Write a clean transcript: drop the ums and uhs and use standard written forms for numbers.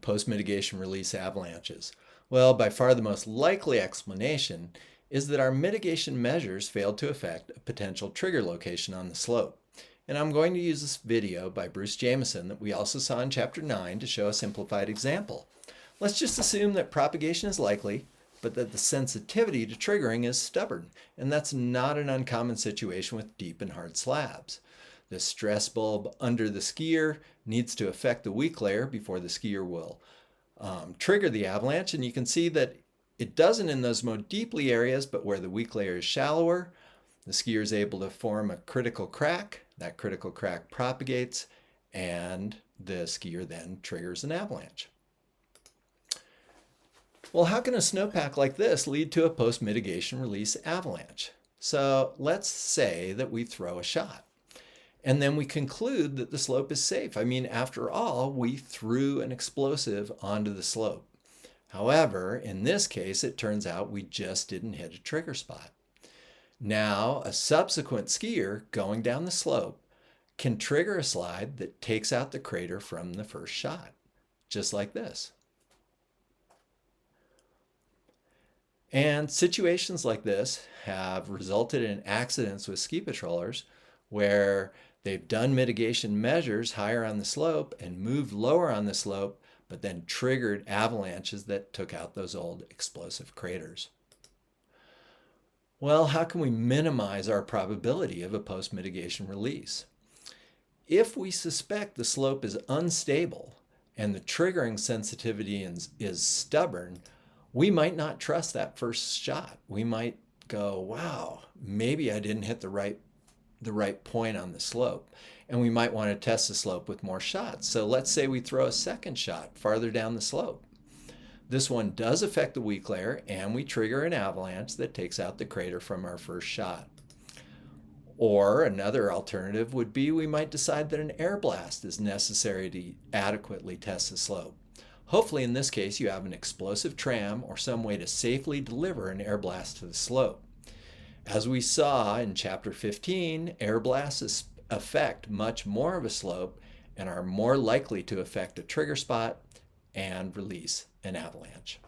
Post-mitigation release avalanches? Well, by far the most likely explanation is that our mitigation measures failed to affect a potential trigger location on the slope. And I'm going to use this video by Bruce Jamieson that we also saw in Chapter 9 to show a simplified example. Let's just assume that propagation is likely, but that the sensitivity to triggering is stubborn, and that's not an uncommon situation with deep and hard slabs. The stress bulb under the skier needs to affect the weak layer before the skier will trigger the avalanche, and you can see that it doesn't in those more deeply areas, but where the weak layer is shallower, the skier is able to form a critical crack. That critical crack propagates, and the skier then triggers an avalanche. Well, how can a snowpack like this lead to a post-mitigation release avalanche? So let's say that we throw a shot. And then we conclude that the slope is safe. I mean, after all, we threw an explosive onto the slope. However, in this case, it turns out we just didn't hit a trigger spot. Now, a subsequent skier going down the slope can trigger a slide that takes out the crater from the first shot, just like this. And situations like this have resulted in accidents with ski patrollers where they've done mitigation measures higher on the slope and moved lower on the slope, but then triggered avalanches that took out those old explosive craters. Well, how can we minimize our probability of a post-mitigation release? If we suspect the slope is unstable and the triggering sensitivity is stubborn, we might not trust that first shot. We might go, wow, maybe I didn't hit the right point on the slope. And we might want to test the slope with more shots. So let's say we throw a second shot farther down the slope. This one does affect the weak layer, and we trigger an avalanche that takes out the crater from our first shot. Or another alternative would be we might decide that an air blast is necessary to adequately test the slope. Hopefully in this case you have an explosive tram or some way to safely deliver an air blast to the slope. As we saw in Chapter 15, air blasts affect much more of a slope and are more likely to affect a trigger spot and release an avalanche.